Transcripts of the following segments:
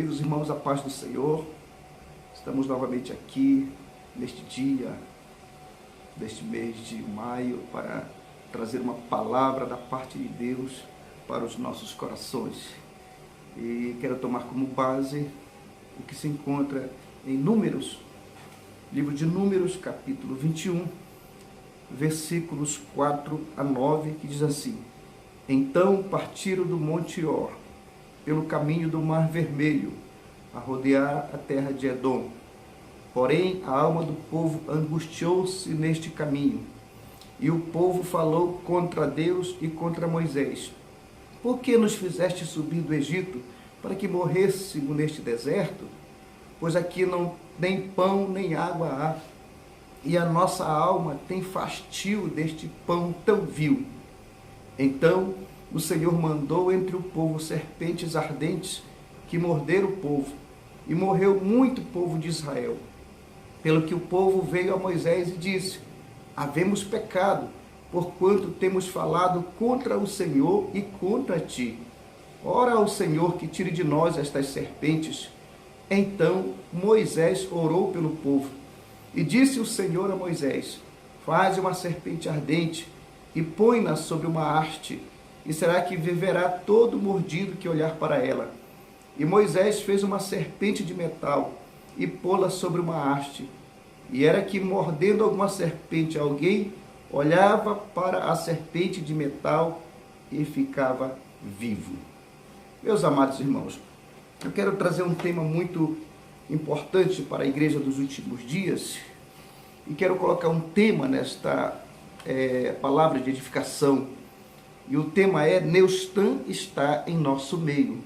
Queridos irmãos, a paz do Senhor, estamos novamente aqui neste dia, deste mês de maio, para trazer uma palavra da parte de Deus para os nossos corações. E quero tomar como base o que se encontra em Números, livro de Números, capítulo 21, versículos 4 a 9, que diz assim: Então partiram do Monte Or, pelo caminho do Mar Vermelho, a rodear a terra de Edom. Porém, a alma do povo angustiou-se neste caminho, e o povo falou contra Deus e contra Moisés: Por que nos fizeste subir do Egito, para que morrêssemos neste deserto? Pois aqui não nem pão nem água há, e a nossa alma tem fastio deste pão tão vil. Então o Senhor mandou entre o povo serpentes ardentes que morderam o povo, e morreu muito povo de Israel. Pelo que o povo veio a Moisés e disse: Havemos pecado, porquanto temos falado contra o Senhor e contra ti. Ora ao Senhor que tire de nós estas serpentes. Então Moisés orou pelo povo, e disse o Senhor a Moisés: Faze uma serpente ardente e põe-na sobre uma haste, e será que viverá todo mordido que olhar para ela. E Moisés fez uma serpente de metal e pô-la sobre uma haste. E era que, mordendo alguma serpente alguém, olhava para a serpente de metal e ficava vivo. Meus amados irmãos, eu quero trazer um tema muito importante para a igreja dos últimos dias, e quero colocar um tema nesta palavra de edificação. E o tema é: Neustã está em nosso meio.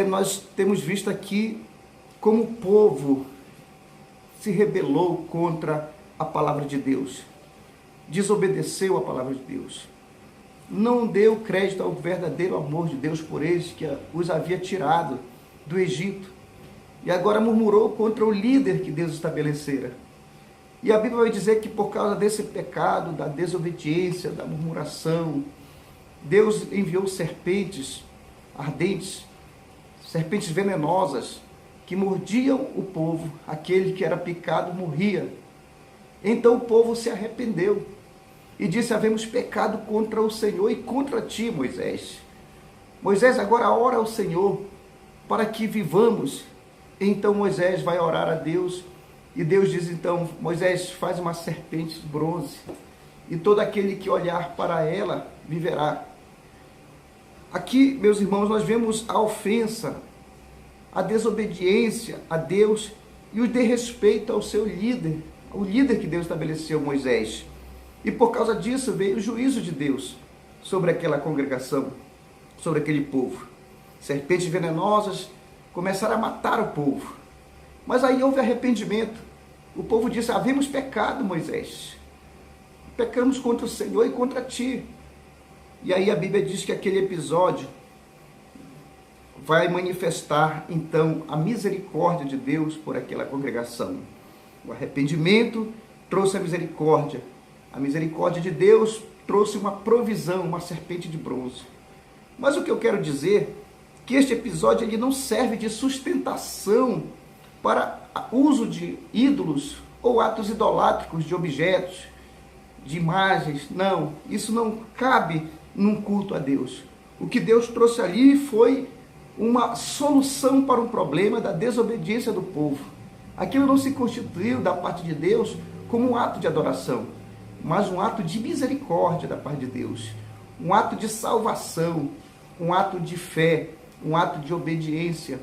Nós temos visto aqui como o povo se rebelou contra a palavra de Deus, desobedeceu a palavra de Deus, não deu crédito ao verdadeiro amor de Deus por eles, que os havia tirado do Egito, e agora murmurou contra o líder que Deus estabelecera. E a Bíblia vai dizer que por causa desse pecado, da desobediência, da murmuração, Deus enviou serpentes ardentes, serpentes venenosas, que mordiam o povo. Aquele que era picado morria. Então o povo se arrependeu e disse: Havemos pecado contra o Senhor e contra ti, Moisés. Moisés agora ora ao Senhor para que vivamos. Então Moisés vai orar a Deus, e Deus diz então: Moisés, faz uma serpente de bronze, e todo aquele que olhar para ela viverá. Aqui, meus irmãos, nós vemos a ofensa, a desobediência a Deus e o desrespeito ao seu líder, o líder que Deus estabeleceu, Moisés. E por causa disso veio o juízo de Deus sobre aquela congregação, sobre aquele povo. Serpentes venenosas começaram a matar o povo. Mas aí houve arrependimento. O povo disse: Havemos pecado, Moisés. Pecamos contra o Senhor e contra ti. E aí a Bíblia diz que aquele episódio vai manifestar então a misericórdia de Deus por aquela congregação. O arrependimento trouxe a misericórdia. A misericórdia de Deus trouxe uma provisão, uma serpente de bronze. Mas o que eu quero dizer é que este episódio ele não serve de sustentação para uso de ídolos ou atos idolátricos de objetos, de imagens. Não, isso não cabe num culto a Deus. O que Deus trouxe ali foi uma solução para um problema da desobediência do povo. Aquilo não se constituiu da parte de Deus como um ato de adoração, mas um ato de misericórdia da parte de Deus, um ato de salvação, um ato de fé, um ato de obediência.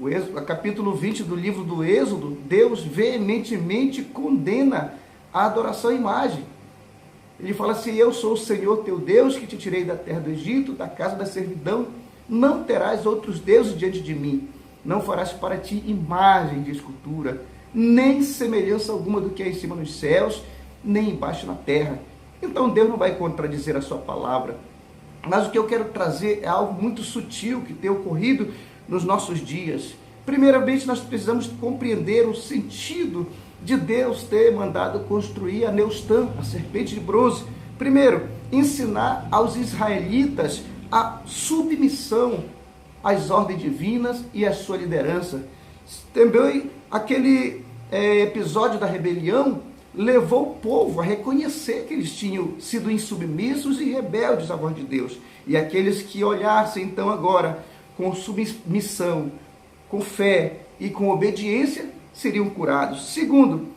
O capítulo 20 do livro do Êxodo, Deus veementemente condena a adoração à imagem. Ele fala assim: Eu sou o Senhor teu Deus, que te tirei da terra do Egito, da casa da servidão. Não terás outros deuses diante de mim. Não farás para ti imagem de escultura, nem semelhança alguma do que é em cima nos céus, nem embaixo na terra. Então Deus não vai contradizer a sua palavra. Mas o que eu quero trazer é algo muito sutil que tem ocorrido nos nossos dias. Primeiramente, nós precisamos compreender o sentido de Deus ter mandado construir a Neustã, a serpente de bronze. Primeiro, ensinar aos israelitas a submissão as ordens divinas e a sua liderança. Também aquele episódio da rebelião levou o povo a reconhecer que eles tinham sido insubmissos e rebeldes à voz de Deus. E aqueles que olhassem então agora com submissão, com fé e com obediência, seriam curados. Segundo,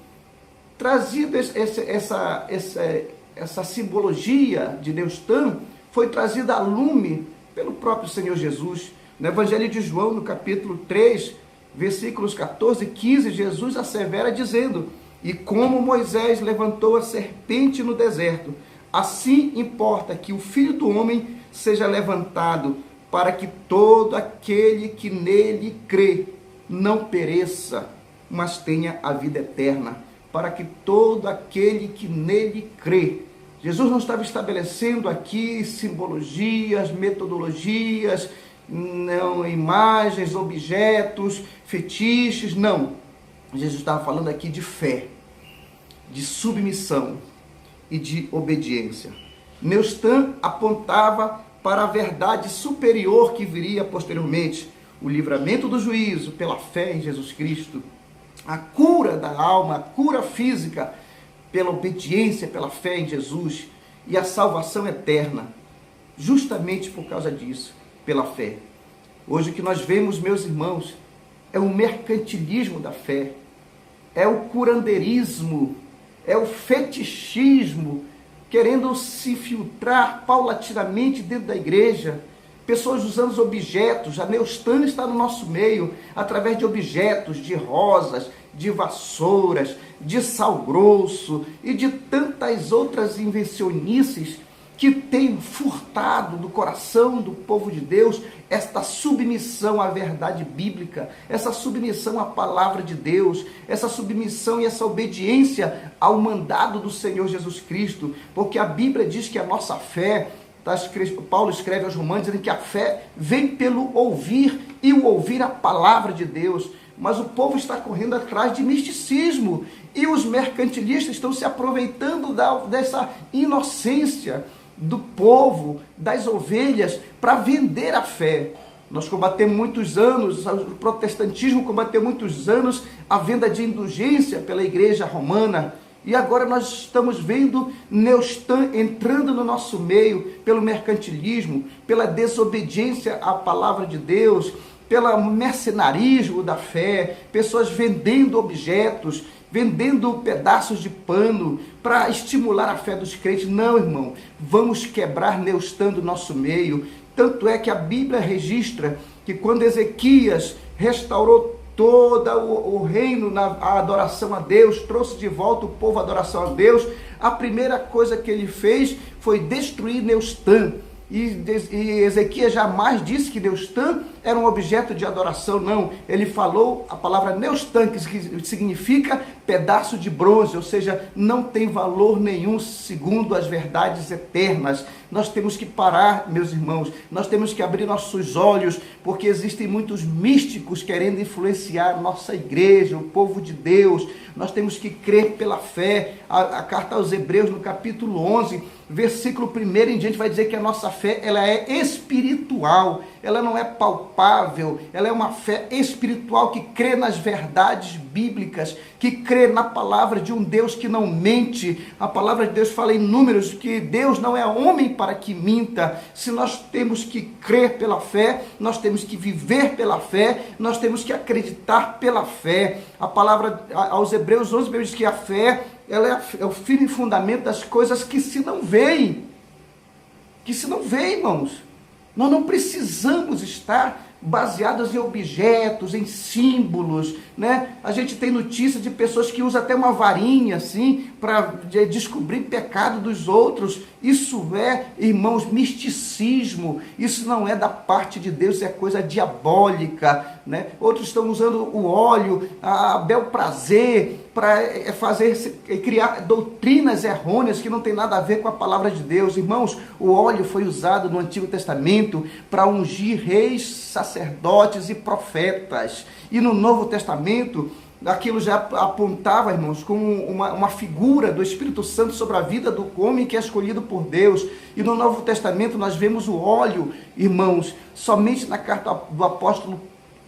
trazido essa simbologia de Neustã, foi trazida a lume pelo próprio Senhor Jesus. No Evangelho de João, no capítulo 3, versículos 14 e 15, Jesus assevera dizendo: e como Moisés levantou a serpente no deserto, assim importa que o Filho do Homem seja levantado, para que todo aquele que nele crê não pereça, mas tenha a vida eterna. Para que todo aquele que nele crê. Jesus não estava estabelecendo aqui simbologias, metodologias, não, imagens, objetos, fetiches, não. Jesus estava falando aqui de fé, de submissão e de obediência. Neustã apontava para a verdade superior que viria posteriormente, o livramento do juízo pela fé em Jesus Cristo, a cura da alma, a cura física pela obediência, pela fé em Jesus, e a salvação eterna, justamente por causa disso, pela fé. Hoje o que nós vemos, meus irmãos, é o mercantilismo da fé, é o curandeirismo, é o fetichismo, querendo se filtrar paulatinamente dentro da igreja. Pessoas usando os objetos, a Neustã está no nosso meio, através de objetos, de rosas, de vassouras, de sal grosso e de tantas outras invencionices que têm furtado do coração do povo de Deus esta submissão à verdade bíblica, essa submissão à palavra de Deus, essa submissão e essa obediência ao mandado do Senhor Jesus Cristo, porque a Bíblia diz que a nossa fé, Paulo escreve aos Romanos, dizendo que a fé vem pelo ouvir, e o ouvir a palavra de Deus. Mas o povo está correndo atrás de misticismo, e os mercantilistas estão se aproveitando dessa inocência do povo, das ovelhas, para vender a fé. Nós combatemos muitos anos, o protestantismo combateu muitos anos a venda de indulgência pela igreja romana. E agora nós estamos vendo Neustã entrando no nosso meio pelo mercantilismo, pela desobediência à palavra de Deus, pelo mercenarismo da fé, pessoas vendendo objetos, vendendo pedaços de pano para estimular a fé dos crentes. Não, irmão, vamos quebrar Neustã do nosso meio. Tanto é que a Bíblia registra que quando Ezequias restaurou todo o reino na adoração a Deus, trouxe de volta o povo à adoração a Deus, a primeira coisa que ele fez foi destruir Neustã. E Ezequias jamais disse que Neustã era um objeto de adoração, não. Ele falou a palavra Neustã, que significa pedaço de bronze, ou seja, não tem valor nenhum segundo as verdades eternas. Nós temos que parar, meus irmãos, nós temos que abrir nossos olhos, porque existem muitos místicos querendo influenciar nossa igreja, o povo de Deus. Nós temos que crer pela fé. A carta aos Hebreus, no capítulo 11, versículo 1 em diante, vai dizer que a nossa fé, ela é espiritual, ela não é palpável, ela é uma fé espiritual que crê nas verdades bíblicas, que crê na palavra de um Deus que não mente. A palavra de Deus fala em Números que Deus não é homem para que minta. Se nós temos que crer pela fé, nós temos que viver pela fé, nós temos que acreditar pela fé. A palavra aos Hebreus 11 diz que a fé, ela é o firme fundamento das coisas que se não veem. Que se não veem, irmãos. Nós não precisamos estar baseados em objetos, em símbolos, né? A gente tem notícia de pessoas que usam até uma varinha, assim, para descobrir pecado dos outros. Isso é, irmãos, misticismo. Isso não é da parte de Deus, é coisa diabólica, né? Outros estão usando o óleo, a bel prazer, para criar doutrinas errôneas que não tem nada a ver com a palavra de Deus. Irmãos, o óleo foi usado no Antigo Testamento para ungir reis, sacerdotes e profetas. E no Novo Testamento, aquilo já apontava, irmãos, como uma figura do Espírito Santo sobre a vida do homem que é escolhido por Deus. E no Novo Testamento nós vemos o óleo, irmãos, somente na carta do apóstolo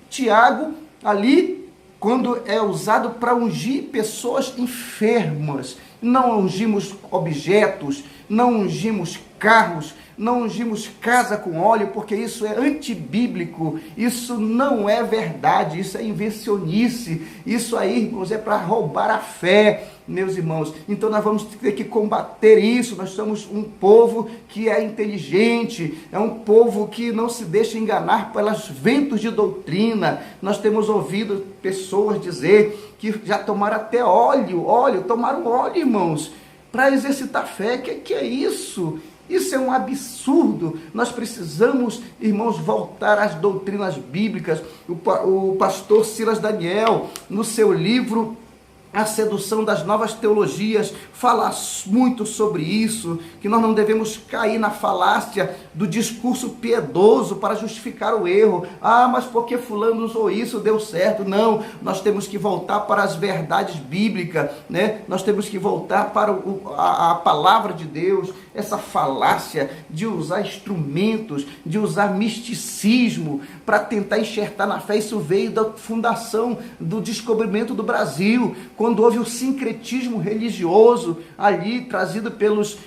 Tiago, ali, quando é usado para ungir pessoas enfermas. Não ungimos objetos, não ungimos carros, não ungimos casa com óleo, porque isso é antibíblico, isso não é verdade, isso é invencionice, isso aí, irmãos, é para roubar a fé, meus irmãos. Então nós vamos ter que combater isso. Nós somos um povo que é inteligente, é um povo que não se deixa enganar pelos ventos de doutrina. Nós temos ouvido pessoas dizer que já tomaram até tomaram óleo, irmãos, para exercitar fé. Que é isso? Isso é um absurdo. Nós precisamos, irmãos, voltar às doutrinas bíblicas. O pastor Silas Daniel, no seu livro A Sedução das Novas Teologias, fala muito sobre isso, que nós não devemos cair na falácia do discurso piedoso para justificar o erro. Mas porque fulano usou isso, deu certo. Não, nós temos que voltar para as verdades bíblicas, né? Nós temos que voltar para a palavra de Deus. Essa falácia de usar instrumentos, de usar misticismo para tentar enxertar na fé, isso veio da fundação, do descobrimento do Brasil, quando houve o sincretismo religioso ali, trazido pelos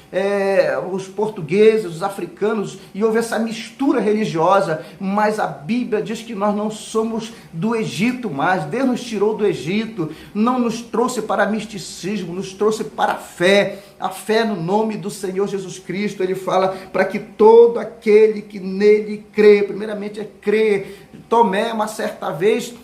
os portugueses, os africanos, e houve essa mistura religiosa. Mas a Bíblia diz que nós não somos do Egito mais. Deus nos tirou do Egito, não nos trouxe para misticismo, nos trouxe para a fé no nome do Senhor Jesus Cristo. Ele fala para que todo aquele que nele crê, primeiramente é crer. Tomé, uma certa vez,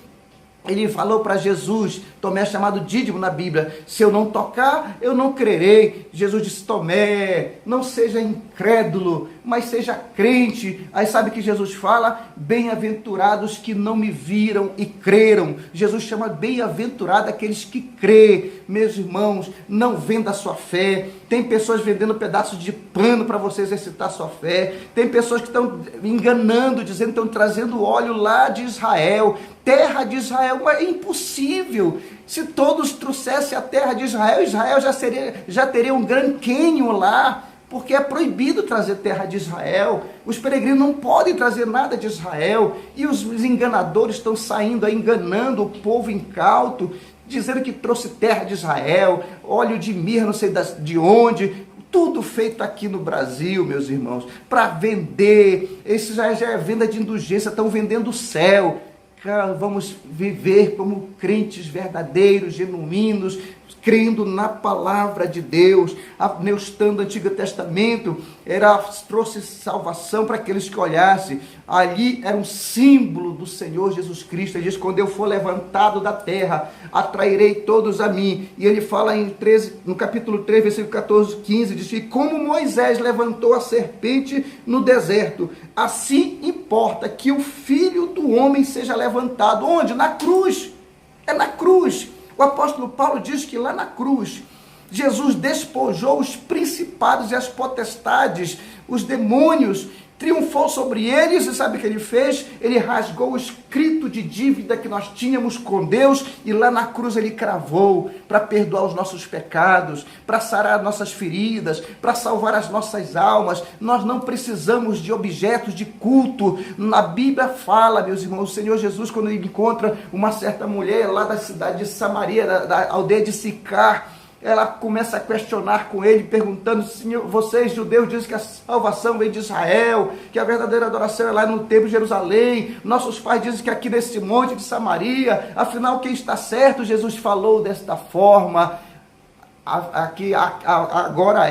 ele falou para Jesus, Tomé é chamado Dídimo na Bíblia: se eu não tocar, eu não crerei. Jesus disse: Tomé, não seja incrédulo, mas seja crente. Aí sabe que Jesus fala? Bem-aventurados que não me viram e creram. Jesus chama bem-aventurado aqueles que crê. Meus irmãos, não venda a sua fé. Tem pessoas vendendo pedaços de pano para você exercitar a sua fé. Tem pessoas que estão enganando, dizendo que estão trazendo óleo lá de Israel, terra de Israel. Mas é impossível. Se todos trouxessem a terra de Israel, Israel já teria um Grand Canyon lá, porque é proibido trazer terra de Israel. Os peregrinos não podem trazer nada de Israel, e os enganadores estão saindo aí enganando o povo incauto, dizendo que trouxe terra de Israel, óleo de mirra, não sei de onde, tudo feito aqui no Brasil, meus irmãos, para vender. Isso já é venda de indulgência, estão vendendo o céu. Vamos viver como crentes verdadeiros, genuínos, crendo na palavra de Deus. A Neustã do Antigo Testamento trouxe salvação para aqueles que olhassem. Ali era um símbolo do Senhor Jesus Cristo. Ele diz: quando eu for levantado da terra, atrairei todos a mim. E ele fala no capítulo 3, versículo 14, 15, diz: e como Moisés levantou a serpente no deserto, assim importa que o Filho do Homem seja levantado. Onde? Na cruz. É na cruz. O apóstolo Paulo diz que lá na cruz, Jesus despojou os principados e as potestades, os demônios, triunfou sobre eles. E sabe o que ele fez? Ele rasgou o escrito de dívida que nós tínhamos com Deus, e lá na cruz ele cravou para perdoar os nossos pecados, para sarar nossas feridas, para salvar as nossas almas. Nós não precisamos de objetos de culto. Na Bíblia fala, meus irmãos, o Senhor Jesus, quando ele encontra uma certa mulher lá da cidade de Samaria, da aldeia de Sicar, ela começa a questionar com ele, perguntando: Senhor, vocês judeus dizem que a salvação vem de Israel, que a verdadeira adoração é lá no templo de Jerusalém, nossos pais dizem que aqui nesse monte de Samaria, afinal quem está certo? Jesus falou desta forma: agora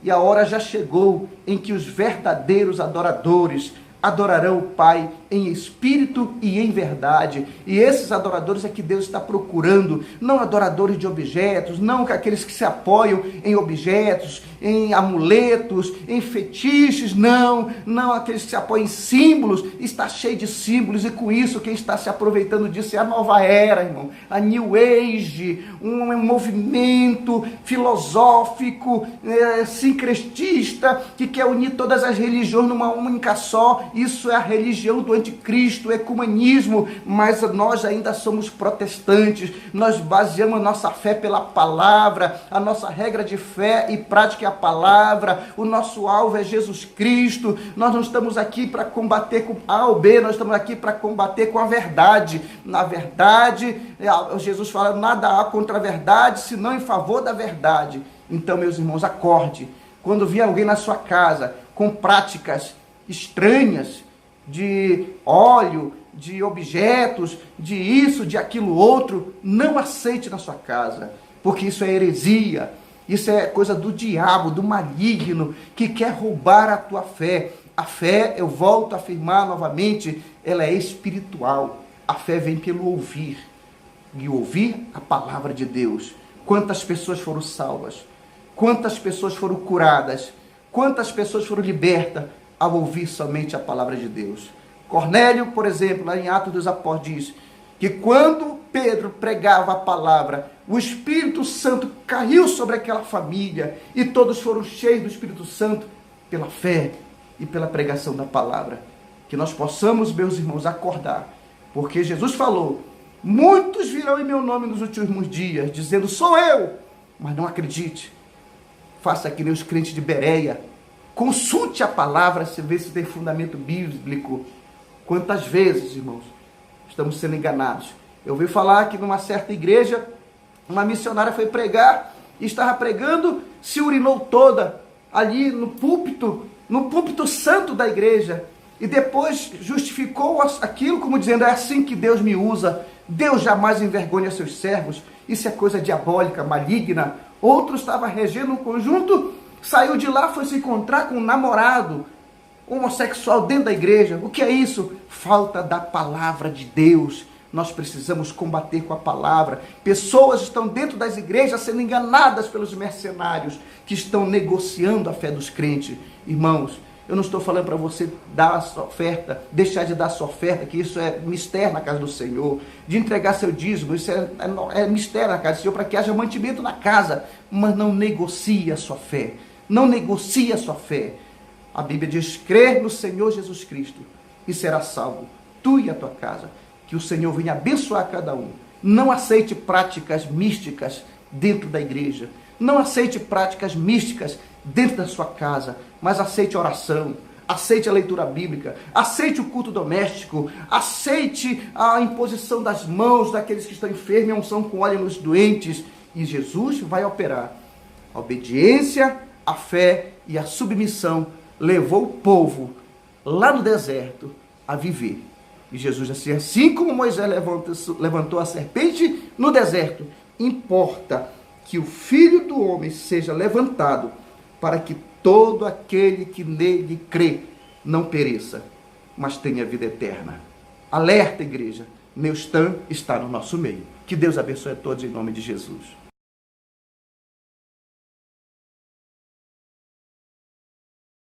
e a hora já chegou em que os verdadeiros adoradores adorarão o Pai em espírito e em verdade. E esses adoradores é que Deus está procurando, não adoradores de objetos, não aqueles que se apoiam em objetos, em amuletos, em fetiches, não aqueles que se apoiam em símbolos. Está cheio de símbolos, e com isso quem está se aproveitando disso é a nova era, irmão, a New Age, um movimento filosófico, sincretista, que quer unir todas as religiões numa única só. isso é a religião do anticristo, o ecumenismo, mas nós ainda somos protestantes, nós baseamos nossa fé pela palavra, a nossa regra de fé e prática é a palavra, o nosso alvo é Jesus Cristo, nós não estamos aqui para combater com A ou B, nós estamos aqui para combater com a verdade. Na verdade, Jesus fala, nada há contra a verdade, senão em favor da verdade. Então, meus irmãos, acorde. Quando vier alguém na sua casa com práticas estranhas de óleo, de objetos, de isso, de aquilo outro, não aceite na sua casa, porque isso é heresia, isso é coisa do diabo, do maligno, que quer roubar a tua fé. A fé, eu volto a afirmar novamente, ela é espiritual. A fé vem pelo ouvir, e ouvir a palavra de Deus. Quantas pessoas foram salvas? Quantas pessoas foram curadas? Quantas pessoas foram libertas ao ouvir somente a palavra de Deus? Cornélio, por exemplo, lá em Atos dos Apóstolos, diz que quando Pedro pregava a palavra, o Espírito Santo caiu sobre aquela família e todos foram cheios do Espírito Santo pela fé e pela pregação da palavra. Que nós possamos, meus irmãos, acordar, porque Jesus falou, muitos virão em meu nome nos últimos dias, dizendo, sou eu, mas não acredite. Faça que nem os crentes de Bereia, consulte a palavra, se vê se tem fundamento bíblico. Quantas vezes, irmãos, estamos sendo enganados? Eu ouvi falar que numa certa igreja, uma missionária foi pregar, e estava pregando, se urinou toda, ali no púlpito santo da igreja, e depois justificou aquilo como dizendo, é assim que Deus me usa, Deus jamais envergonha seus servos, isso é coisa diabólica, maligna. Outro estava regendo um conjunto, saiu de lá, foi se encontrar com um namorado homossexual dentro da igreja. O que é isso? Falta da palavra de Deus. Nós precisamos combater com a palavra. Pessoas estão dentro das igrejas sendo enganadas pelos mercenários que estão negociando a fé dos crentes. Irmãos, eu não estou falando para você dar a sua oferta, deixar de dar a sua oferta, que isso é mistério na casa do Senhor, de entregar seu dízimo, isso é mistério na casa do Senhor, para que haja mantimento na casa, mas não negocie a sua fé, não negocie a sua fé. A Bíblia diz, crer no Senhor Jesus Cristo e será salvo, tu e a tua casa, que o Senhor venha abençoar cada um. Não aceite práticas místicas dentro da igreja, não aceite práticas místicas dentro da sua casa, mas aceite a oração, aceite a leitura bíblica, aceite o culto doméstico, aceite a imposição das mãos daqueles que estão enfermos e a unção com óleo nos doentes, e Jesus vai operar. A obediência, a fé e a submissão levou o povo lá no deserto a viver. E Jesus disse, assim como Moisés levantou a serpente no deserto, importa que o Filho do Homem seja levantado, para que todo aquele que nele crê não pereça, mas tenha vida eterna. Alerta, igreja, Neustan está no nosso meio. Que Deus abençoe a todos em nome de Jesus.